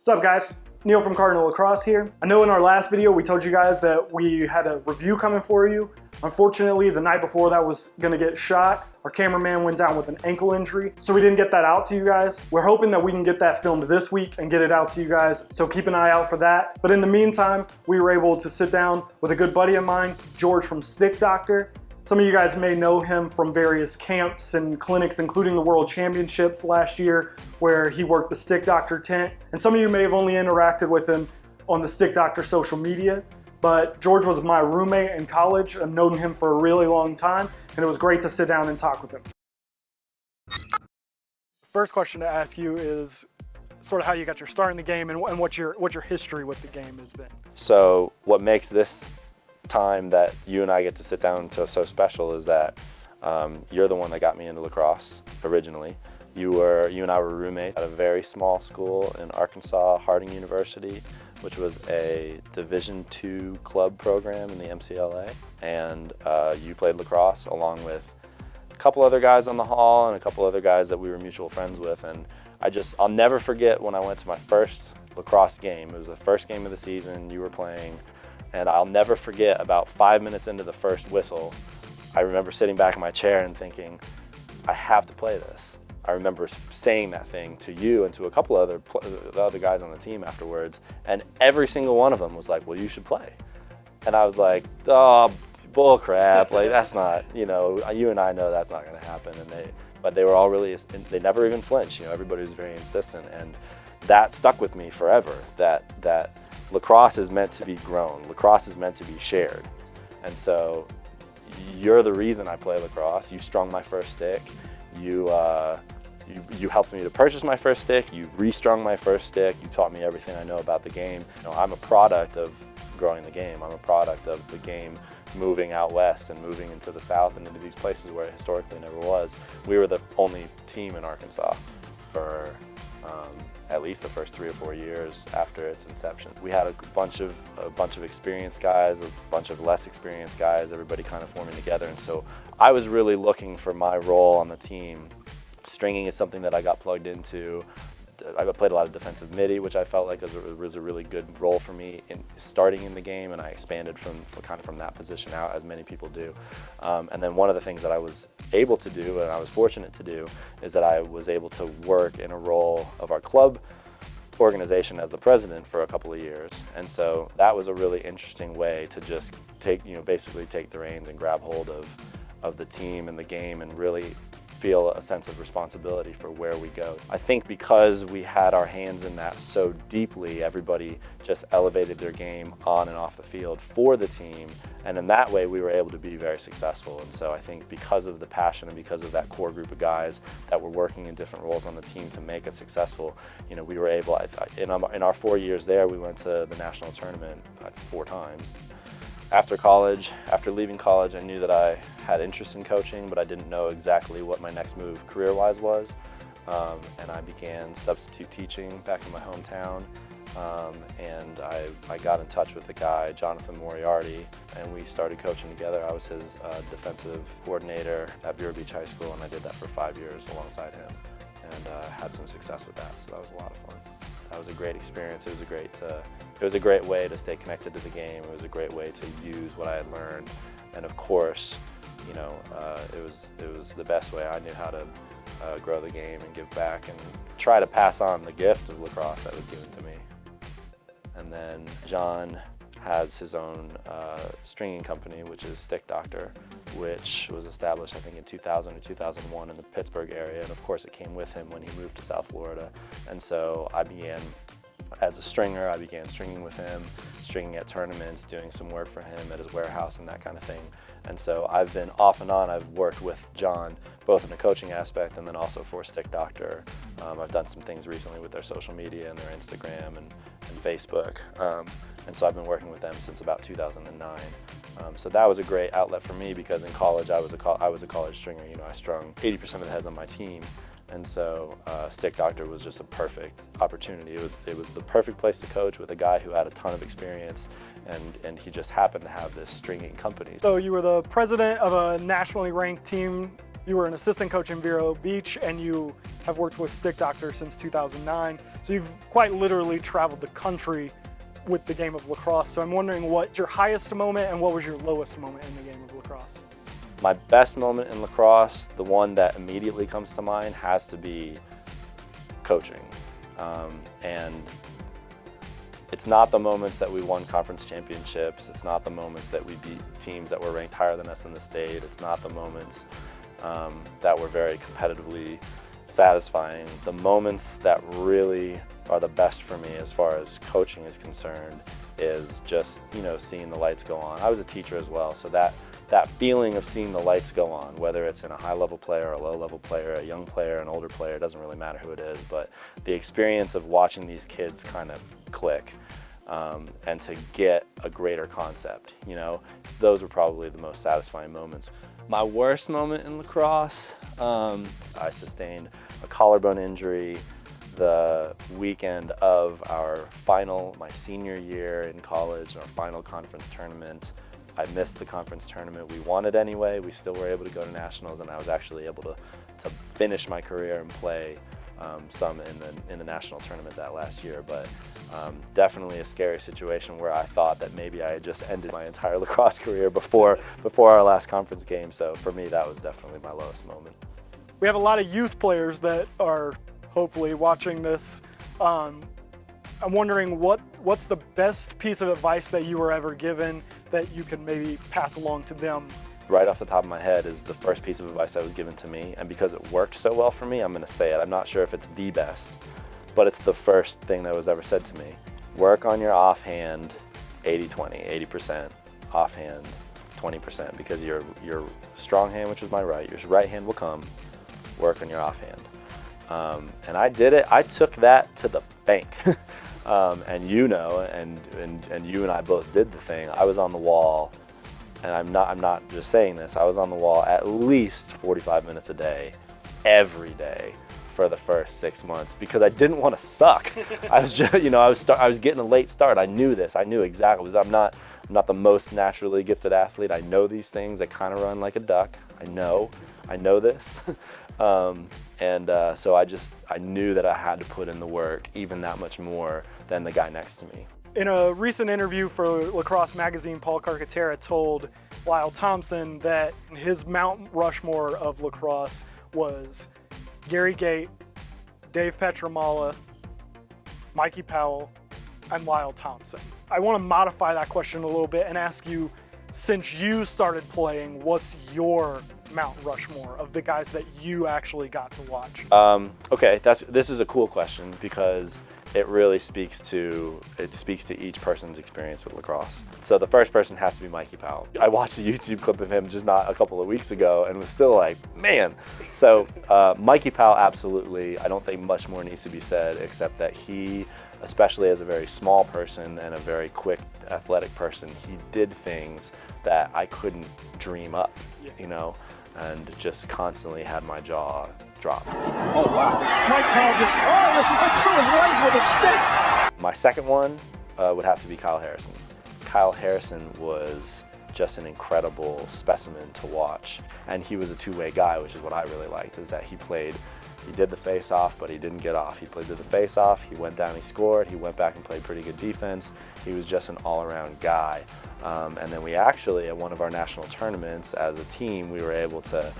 What's up, guys? Neil from Cardinal Lacrosse here. I know in our last video we told you guys that we had a review coming for you. Unfortunately, the night before that was gonna get shot, our cameraman went down with an ankle injury, so we didn't get that out to you guys. We're hoping that we can get that filmed this week and get it out to you guys, so keep an eye out for that. But in the meantime, we were able to sit down with a good buddy of mine, George from Stickdoctor. Some of you guys may know him from various camps and clinics, including the World Championships last year, where he worked the Stickdoctor tent. And some of you may have only interacted with him on the Stickdoctor social media. But George was my roommate in college. I've known him for a really long time, and it was great to sit down and talk with him. First question to ask you is sort of how you got your start in the game and what your history with the game has been. So what makes this time that you and I get to sit down to so special is that you're the one that got me into lacrosse originally. You and I were roommates at a very small school in Arkansas, Harding University, which was a Division II club program in the MCLA. And you played lacrosse along with a couple other guys on the hall and a couple other guys that we were mutual friends with. And I'll never forget when I went to my first lacrosse game. It was the first game of the season you were playing. And I'll never forget, about 5 minutes into the first whistle, I remember sitting back in my chair and thinking, I have to play this. I remember saying that thing to you and to a couple other guys on the team afterwards, and every single one of them was like, well, you should play. And I was like, oh, bull crap, like that's not, you and I know that's not gonna happen. But they were all really, they never even flinched, everybody was very insistent, and that stuck with me forever, that lacrosse is meant to be grown. Lacrosse is meant to be shared. And so you're the reason I play lacrosse. You strung my first stick. You helped me to purchase my first stick. You restrung my first stick. You taught me everything I know about the game. I'm a product of growing the game. I'm a product of the game moving out west and moving into the south and into these places where it historically never was. We were the only team in Arkansas for at least the first 3 or 4 years after its inception. We had a bunch of experienced guys, a bunch of less experienced guys, everybody kind of forming together. And so I was really looking for my role on the team. Stringing is something that I got plugged into. I played a lot of defensive midi, which I felt like was a really good role for me in starting in the game, and I expanded from that position out, as many people do. And then one of the things that I was able to do, and I was fortunate to do, is that I was able to work in a role of our club organization as the president for a couple of years. And so that was a really interesting way to just basically take the reins and grab hold of the team and the game and really feel a sense of responsibility for where we go. I think because we had our hands in that so deeply, everybody just elevated their game on and off the field for the team, and in that way we were able to be very successful. And so I think because of the passion and because of that core group of guys that were working in different roles on the team to make us successful, we were able, in our 4 years there, we went to the national tournament 4 times. After leaving college, I knew that I had interest in coaching, but I didn't know exactly what my next move career-wise was. And I began substitute teaching back in my hometown. And I got in touch with the guy, Jonathan Moriarty, and we started coaching together. I was his defensive coordinator at Vero Beach High School, and I did that for 5 years alongside him, and had some success with that, so that was a lot of fun. That was a great experience. It was a great way to stay connected to the game. It was a great way to use what I had learned, and of course, it was the best way I knew how to grow the game and give back and try to pass on the gift of lacrosse that was given to me. And then John has his own stringing company, which is Stickdoctor, which was established I think in 2000 or 2001 in the Pittsburgh area, and of course it came with him when he moved to South Florida. And so I began as a stringer. I began stringing with him, stringing at tournaments, doing some work for him at his warehouse and that kind of thing. And so I've been off and on, I've worked with John, both in the coaching aspect and then also for Stickdoctor. I've done some things recently with their social media and their Instagram and Facebook. And so I've been working with them since about 2009. So that was a great outlet for me because in college I was a college stringer. I strung 80% of the heads on my team. And so Stickdoctor was just a perfect opportunity. It was the perfect place to coach with a guy who had a ton of experience, and he just happened to have this stringing company. So you were the president of a nationally ranked team You were an assistant coach in Vero Beach, and you have worked with Stickdoctor since 2009. So you've quite literally traveled the country with the game of lacrosse. So I'm wondering what's your highest moment and what was your lowest moment in the game of lacrosse? My best moment in lacrosse, the one that immediately comes to mind, has to be coaching. And it's not the moments that we won conference championships. It's not the moments that we beat teams that were ranked higher than us in the state. It's not the moments that were very competitively satisfying. The moments that really are the best for me as far as coaching is concerned is just, seeing the lights go on. I was a teacher as well, so that feeling of seeing the lights go on, whether it's in a high-level player, a low-level player, a young player, an older player, it doesn't really matter who it is, but the experience of watching these kids kind of click and to get a greater concept, those were probably the most satisfying moments. My worst moment in lacrosse, I sustained a collarbone injury the weekend of my senior year in college, our final conference tournament. I missed the conference tournament. We won it anyway. We still were able to go to nationals, and I was actually able to finish my career and play some in the national tournament that last year. But definitely a scary situation where I thought that maybe I had just ended my entire lacrosse career before our last conference game. So for me, that was definitely my lowest moment. We have a lot of youth players that are hopefully watching this. I'm wondering what's the best piece of advice that you were ever given that you can maybe pass along to them? Right off the top of my head is the first piece of advice that was given to me, and because it worked so well for me, I'm going to say it. I'm not sure if it's the best, but it's the first thing that was ever said to me. Work on your offhand 80-20, 80% offhand, 20%, because your strong hand, which is my right, your right hand will come. Work on your offhand. And I did it. I took that to the bank. And you and I both did the thing. I was on the wall, and I'm not just saying this. I was on the wall at least 45 minutes a day, every day for the first 6 months because I didn't want to suck. I was just, I was getting a late start. I knew this. I knew exactly. I'm not the most naturally gifted athlete. I know these things. I kind of run like a duck. I know this. So I knew that I had to put in the work even that much more than the guy next to me. In a recent interview for Lacrosse Magazine, Paul Carcaterra told Lyle Thompson that his Mount Rushmore of lacrosse was Gary Gait, Dave Petramala, Mikey Powell, and Lyle Thompson. I want to modify that question a little bit and ask you, since you started playing, what's your Mount Rushmore of the guys that you actually got to watch? Okay, this is a cool question because it really speaks to each person's experience with lacrosse. So the first person has to be Mikey Powell. I watched a YouTube clip of him just not a couple of weeks ago and was still like, man. So Mikey Powell, absolutely. I don't think much more needs to be said except that he, especially as a very small person and a very quick athletic person, he did things that I couldn't dream up, and just constantly had my jaw dropped. Oh, wow. Mike Powell just went through his legs with a stick. My second one would have to be Kyle Harrison. Kyle Harrison was just an incredible specimen to watch. And he was a two-way guy, which is what I really liked, is that he did the face-off, but he didn't get off. He did the face-off, he went down, he scored, he went back and played pretty good defense. He was just an all-around guy. And then we actually, at one of our national tournaments, as a team, we were able to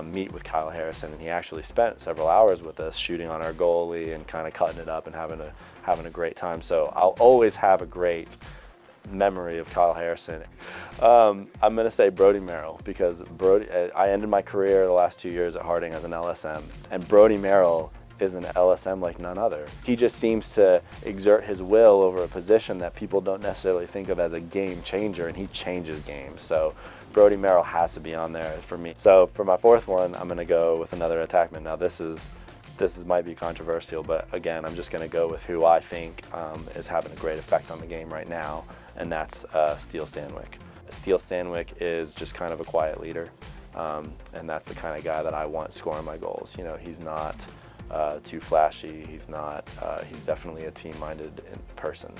meet with Kyle Harrison, and he actually spent several hours with us shooting on our goalie and kind of cutting it up and having a great time. So I'll always have a great memory of Kyle Harrison. I'm going to say Brody Merrill, because I ended my career the last 2 years at Harding as an LSM, and Brody Merrill is an LSM like none other. He just seems to exert his will over a position that people don't necessarily think of as a game changer, and he changes games. So Brody Merrill has to be on there for me. So for my fourth one, I'm going to go with another attackman. Now this might be controversial, but again, I'm just going to go with who I think is having a great effect on the game right now, and that's Steele Stanwyck. Steele Stanwyck is just kind of a quiet leader, and that's the kind of guy that I want scoring my goals. He's not too flashy. He's definitely a team-minded person,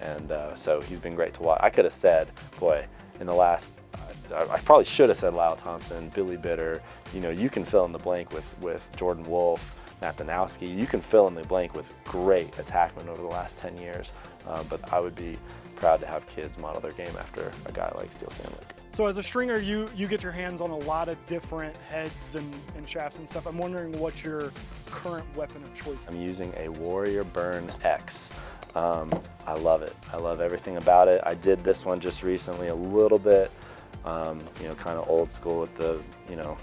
and so he's been great to watch. I could have said, boy, in the last I probably should have said Lyle Thompson, Billy Bitter. You know, you can fill in the blank with Jordan Wolf, Matt Danowski. You can fill in the blank with great attackmen over the last 10 years. But I would be proud to have kids model their game after a guy like Steele Sandwick. So as a stringer, you get your hands on a lot of different heads and shafts and stuff. I'm wondering what your current weapon of choice is. I'm using a Warrior Burn X. I love it. I love everything about it. I did this one just recently a little bit, you know, kind of old school with the, you know,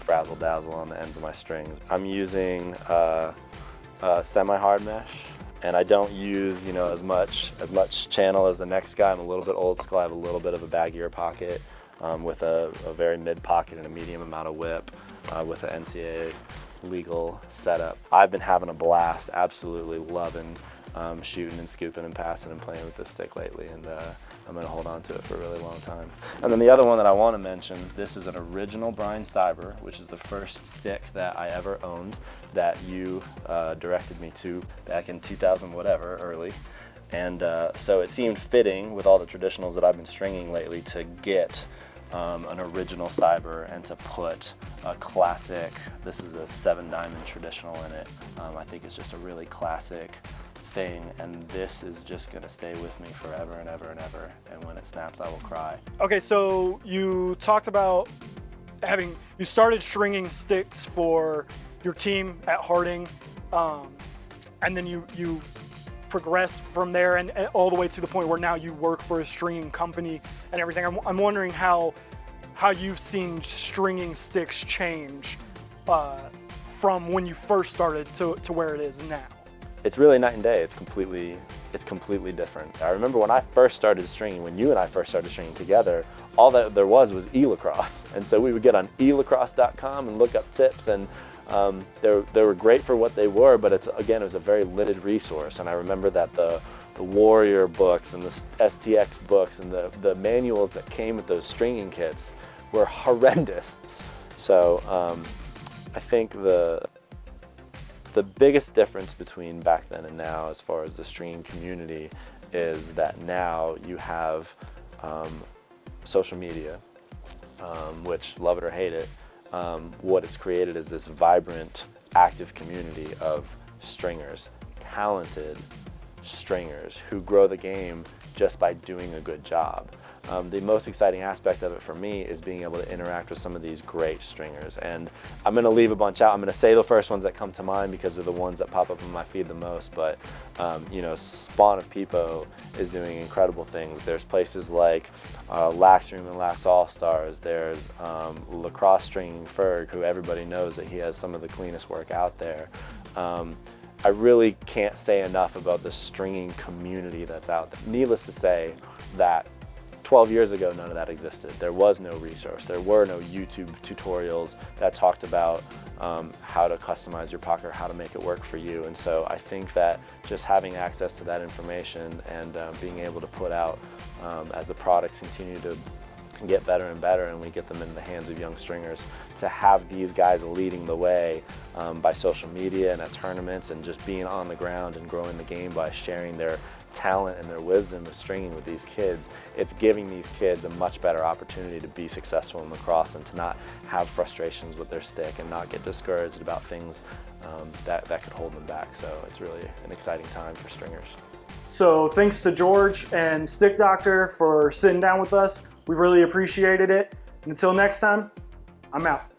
frazzle dazzle on the ends of my strings. I'm using semi-hard mesh, and I don't use, you know, as much channel as the next guy. I'm a little bit old school. I have a little bit of a baggier pocket with a very mid pocket and a medium amount of whip with an NCAA legal setup. I've been having a blast, absolutely loving shooting and scooping and passing and playing with this stick lately, and I'm going to hold on to it for a really long time. And then the other one that I want to mention, this is an original Brian Cyber, which is the first stick that I ever owned that you directed me to back in 2000 whatever, early. And so it seemed fitting with all the traditionals that I've been stringing lately to get an original Cyber and to put a classic, this is a 7-diamond traditional in it. I think it's just a really classic thing, and this is just going to stay with me forever and ever and ever, and when it snaps I will cry. Okay, so you talked about you started stringing sticks for your team at Harding, and then you progressed from there and all the way to the point where now you work for a stringing company and everything. I'm wondering how you've seen stringing sticks change from when you first started to where it is now. It's really night and day. It's completely different. I remember when I first started stringing, when you and I first started stringing together, all that there was e-lacrosse. And so we would get on elacrosse.com and look up tips, and they were great for what they were, but it was a very limited resource. And I remember that the Warrior books and the STX books and the manuals that came with those stringing kits were horrendous. So I think the biggest difference between back then and now as far as the stringing community is that now you have social media, which, love it or hate it, what it's created is this vibrant, active community of stringers, talented stringers who grow the game just by doing a good job. The most exciting aspect of it for me is being able to interact with some of these great stringers, and I'm going to leave a bunch out. I'm going to say the first ones that come to mind because they're the ones that pop up in my feed the most, but you know, Spawn of Peepo is doing incredible things. There's places like Laxstream and Lax All-Stars. There's Lacrosse Stringing Ferg, who everybody knows that he has some of the cleanest work out there. I really can't say enough about the stringing community that's out there. Needless to say that 12 years ago, none of that existed. There was no resource. There were no YouTube tutorials that talked about how to customize your pucker, how to make it work for you. And so I think that just having access to that information and being able to put out, as the products continue to get better and better and we get them in the hands of young stringers, to have these guys leading the way by social media and at tournaments and just being on the ground and growing the game by sharing their talent and their wisdom of stringing with these kids, it's giving these kids a much better opportunity to be successful in lacrosse and to not have frustrations with their stick and not get discouraged about things that could hold them back. So it's really an exciting time for stringers. So thanks to George and Stickdoctor for sitting down with us. We really appreciated it. And until next time, I'm out.